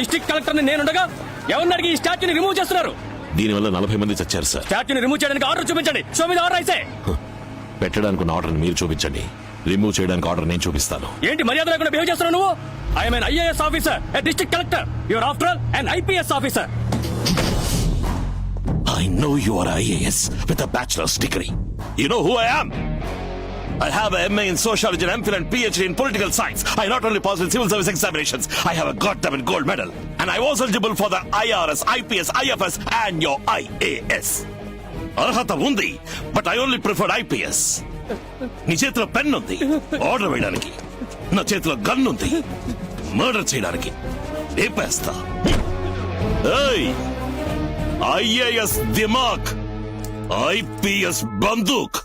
District collector ని నేనుండగా ఎవరిని అడిగి ఈ స్టాచ్యూని రిమూవ్ చేస్తున్నారు? దీనివల్ల 40 మంది చచ్చారు సార్. స్టాచ్యూని రిమూవ్ చేయడానికి ఆర్డర్ చూపించండి. షో మీద ఆర్డర్ అయితే పెట్టడానికి ఉన్న ఆర్డర్ మీరు చూపించండి, రిమూవ్ చేయడానికి ఆర్డర్ నేను చూపిస్తాను. ఏంటి మర్యాద లేకుండా బిహేవ్ చేస్తున్నావు నువ్వు? I'm an IAS officer, a district collector. You're after all an IPS officer. I know you are IAS with a bachelor's degree. You know who I am? I have a MA in sociology and MPhil and PhD in political science. I not only passed in civil service examinations, I have a goddamn gold medal. And I was eligible for the IRS, IPS, IFS and your IAS. అర్హత ఉంది, but I only preferred IPS. నీ చేతిలో pen ఉంది order వేయడానికి, నా చేతిలో gun ఉంది murder చేయడానికి. లేపేస్తా. IAS దిమాగ్, IPS బందూక్.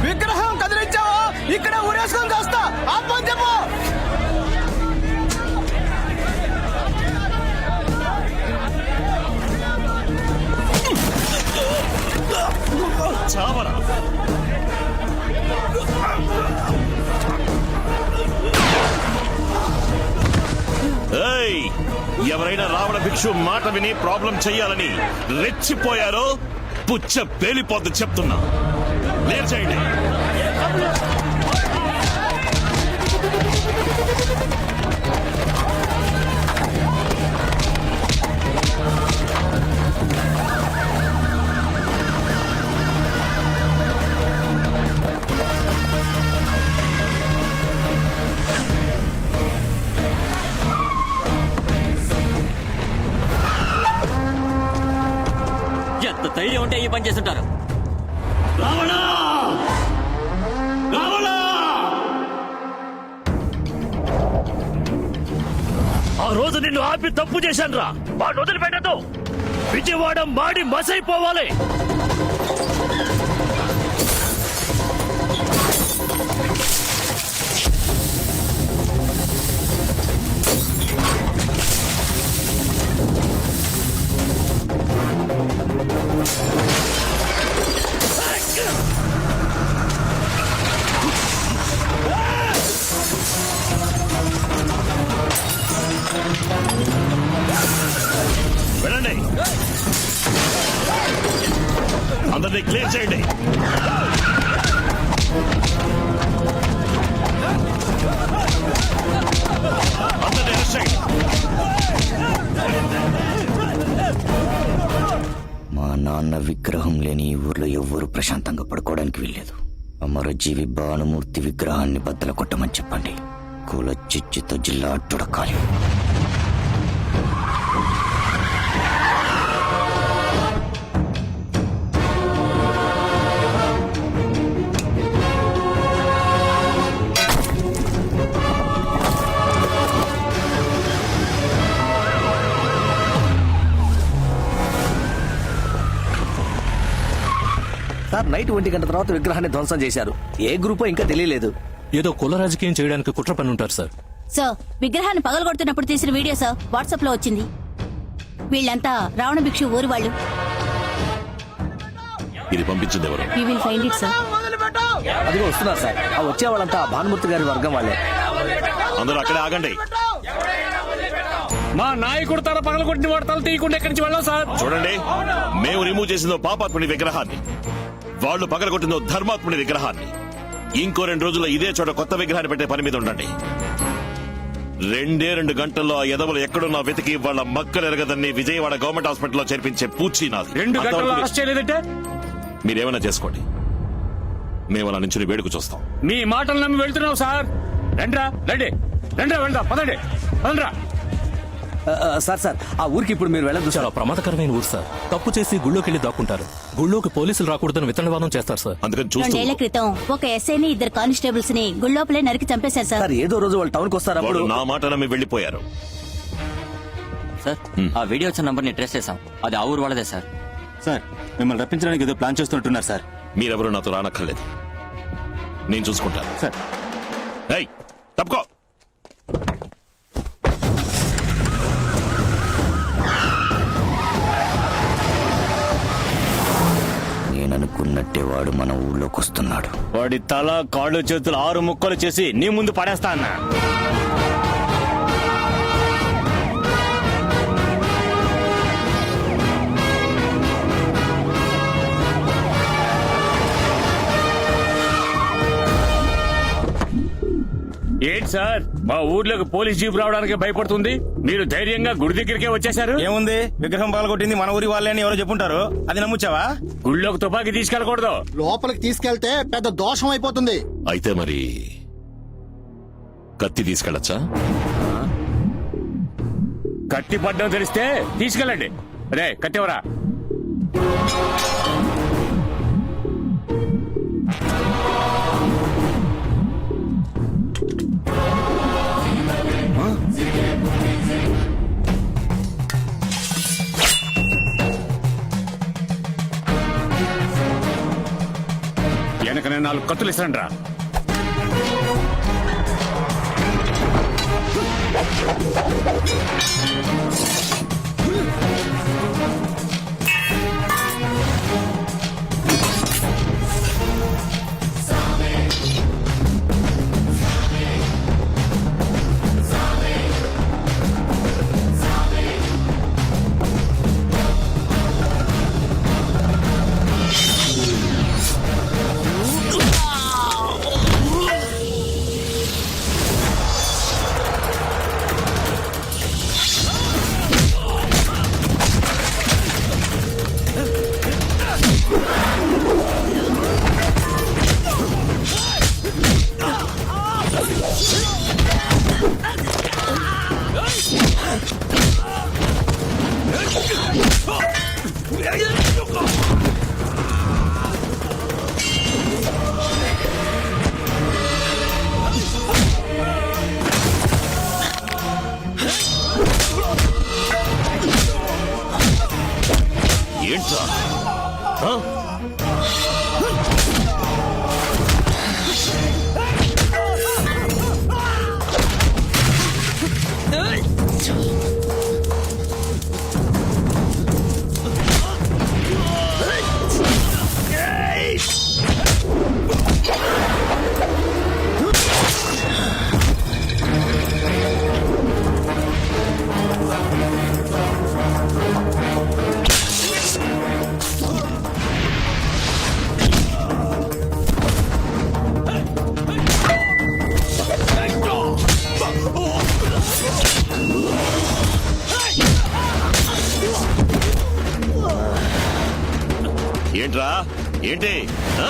విగ్రహం కదిలించావా? ఇక్కడ ఊరేసుకొని కాస్తా ఆపని చెప్పు. చావరా. ఎవరైనా రావణ భిక్షు మాట విని ప్రాబ్లం చెయ్యాలని రెచ్చిపోయారో పుచ్చ పేలిపోద్దు చెప్తున్నా. లేర్ చేయండి. ఎంత ధైర్యం ఉంటే ఈ పని చేస్తుంటారు? ఆ రోజు నిన్ను ఆపి తప్పు చేశాను రా. వాడిని వదిలిపెట్టదు. విజయవాడ మాడి మసైపోవాలి. వెళ్ళండి, అందరినీ క్లియర్ చేయండి. అందరినీ అరెస్ట్ చేయండి. మా నాన్న విగ్రహం లేని ఈ ఊర్లో ఎవ్వరూ ప్రశాంతంగా పడుకోవడానికి వీల్లేదు. అమరజీవి భానుమూర్తి విగ్రహాన్ని బద్దల కొట్టమని చెప్పండి. కుల చిచ్చుతో జిల్లా అట్టుడకాలి. సార్, నైట్ 1 గంట తర్వాత విగ్రహాన్ని ధ్వంసం చేశారు. ఏ గ్రూపో ఇంకా తెలియలేదు. ఏదో కుల రాజకీయం చేయడానికి కుట్ర పని ఉంటారు సార్. సార్, విగ్రహాన్ని పగలగొడుతున్నప్పుడు తీసిన వీడియో సార్ వాట్సాప్ లో వచ్చింది. వీళ్ళంతా రావణ భిక్షు ఊరు వాళ్ళు. ఇది పంపించింది ఎవరు? You will find it sir. అదిగో వస్తున్నారు సార్. ఆ వచ్చే వాళ్ళంతా భానుమూర్తి గారి వర్గం వాళ్ళే. అందరూ అక్కడే ఆగండి. మా నాయకుడు తల పగలగొట్టిన వాడు తల తీయకుండా ఎక్కడి నుంచి వెళ్ళాం సార్? చూడండి, మేము రిమూవ్ చేసిందో పాపాత్ముడి విగ్రహాన్ని, వాళ్ళు పగలగొట్టిందో ధర్మాత్ముడి విగ్రహాన్ని. ఇంకో 2 రోజుల్లో ఇదే చోట కొత్త విగ్రహాన్ని పెట్టే పని మీద ఉండండి. 2 గంటల్లో ఆ ఎదవలు ఎక్కడున్నా వెతికి వాళ్ళ మక్కలు ఎరగదని విజయవాడ గవర్నమెంట్ హాస్పిటల్లో చేర్పించే పూచి నాది. 2 గంటల్లో అరెస్ట్ చేయలేదంటే మీరేమైనా చేసుకోండి, మేము అలా నుంచి వేడుకు చూస్తాం. మీ మాటలు నమ్మి వెళ్తున్నావు సార్. రండ్రా, రండి, రండ్రా, వెళ్దాం, పదండి, పదండ్రా. సార్ సార్, ఆ ఊరికి ఇప్పుడు మీరు వెళ్ళదు చాలా ప్రమాదకరమైన ఊరు సార్. తప్పు చేసి గుళ్ళోకి వెళ్ళి దాక్కుంటారు. గుళ్ళోకి పోలీసులు రాకూడదని విత్తనవాదం చేస్తారు సార్. అందుకని చూస్తూ 2 ఏళ్ల క్రితం ఒక ఎస్ఐని 2 కానిస్టేబుల్స్ ని గుళ్ళోపలే నరికి చంపేశారు సార్. సార్, ఏదో రోజు వాళ్ళు టౌన్ కి వస్తారు. అప్పుడు నా మాట నమ్మి వెళ్లిపోయారు. సార్, ఆ వీడియో వచ్చిన నంబర్ ని ట్రేస్ చేశాం. అది ఆ ఊరు వాళ్ళదే సార్. సార్, మిమ్మల్ని రప్పించడానికి ఏదో ప్లాన్ చేస్తున్నట్టున్నారు సార్. మీరెవరూ నాతో రానక్కర్లేదు, నేను చూసుకుంటాను. సార్, ఏయ్, తప్పుకో. నేననుకున్న చెప్పినట్టే వాడు మన ఊళ్ళోకి వస్తున్నాడు. వాడి తల కాళ్ళు చేతులు 6 ముక్కలు చేసి నీ ముందు పడేస్తా అన్నా. ఏంటి సార్ మా ఊర్లోకి పోలీస్ జీప్ రావడానికి భయపడుతుంది, మీరు ధైర్యంగా గుడి దగ్గరికే వచ్చేసారు. ఏముంది, విగ్రహం పగలగొట్టింది మన ఊరి వాళ్ళే అని ఎవరో చెప్పుంటారు, అది నమ్ముచ్చావా? గుళ్ళోకి తుపాకీ తీసుకెళ్ళకూడదు. లోపలికి తీసుకెళ్తే పెద్ద దోషం అయిపోతుంది. అయితే మరి కత్తి తీసుకెళ్ళచ్చా? కత్తి పడ్డం తెలిస్తే తీసుకెళ్ళండి. రే కత్తివరా. వెనకనే 4 కత్తులు ఇస్తాను రా. ఏంట్రా? ఏంట్రా? ఏంటి? ఆ?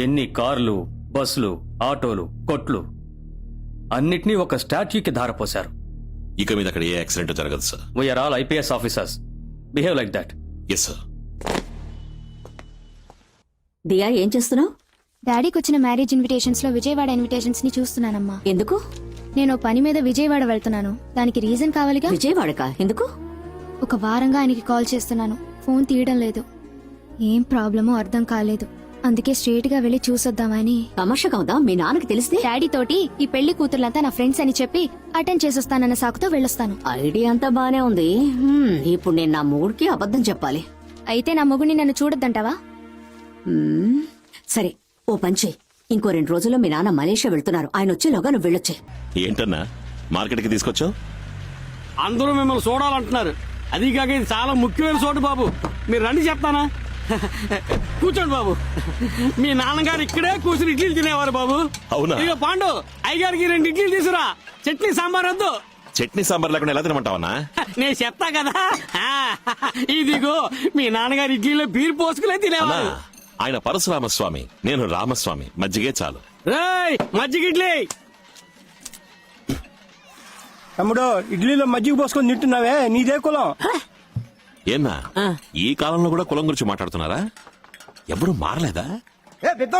ఎన్ని కార్లు, బస్సులు, ఆటోలు, కొట్లు అన్నిటినీ ఒక స్టాట్యూకి ధారపోశారు. ఇక మీద అక్కడ ఏ యాక్సిడెంట్ జరగదు sir. We are all IPS officers. Behave like that. Yes sir. Diya, ఏం చేస్తున్నావు? డాడీకి వచ్చిన మ్యారేజ్ ఇన్విటేషన్స్ లో విజయవాడ ఇన్విటేషన్స్ ని చూస్తున్నానమ్మా. ఎందుకు? నేను పని మీద విజయవాడ వెళ్తున్నాను, దానికి రీజన్ కావాలిగా. విజయవాడకా? ఎందుకు? ఒక వారంగా ఆయనకి కాల్ చేస్తున్నాను, ఫోన్ తీయడం లేదు. ఏం ప్రాబ్లమో అర్థం కాలేదు, అందుకే స్ట్రేట్ గా వెళ్లి చూసొద్దామని. తమాషాగా ఉందా? మీ నాన్నకి తెలిస్తే? డాడీ తోటి ఈ పెళ్లి కూతుర్లంతా నా ఫ్రెండ్స్ అని చెప్పి అటెండ్ చేసొస్తానన్న సాకుతో వెళ్ళొస్తాను. ఐడియా అంతా బానే ఉంది. ఇప్పుడు నేను నా మూడ్కి అబద్ధం చెప్పాలి. అయితే నా మొగుడిని నన్ను చూడొద్దంటావా? సరే, ఓ పంచే. ఇంకో 2 రోజుల్లో మీ నాన్న మలేషియా వెళ్తున్నారు, ఆయన వచ్చేలోగా నువ్వు వెళ్ళొచ్చే. ఏంటన్నా మార్కెట్కి తీసుకొచ్చావు? అందరూ మిమ్మల్ని చూడాలంటున్నారు, అది కాక ఇది చాలా ముఖ్యమైన చోటు బాబు. మీరు రండి చెప్తానా? కూర్చోండి బాబు. మీ నాన్నగారు ఇక్కడే కూర్చుని ఇడ్లీలు తినేవారు బాబు. అవునా? ఇక పాండు, అయ్యగారికి 2 ఇడ్లీలు తీసురా, చట్నీ సాంబార్ వద్దు. చట్నీ సాంబార్ లేకుండా ఎలా తినమంటావన్నా? నేను చెప్తా కదా. ఇదిగో మీ నాన్నగారు ఇడ్లీలో బీర్ పోసుకునే తినేవారు. ఆయన పరశురామస్వామి, నేను రామస్వామి. మజ్జిగే చాలు. రేయ్, మజ్జిగ ఇడ్లీ. తమ్ముడు, ఇడ్లీలో మజ్జిగ పోసుకొని తింటున్నావే, నీదే కులం. ఏన్నా ఈ కాలంలో కూడా కులం గురించి మాట్లాడుతున్నారా? ఎవరు మారలేదా?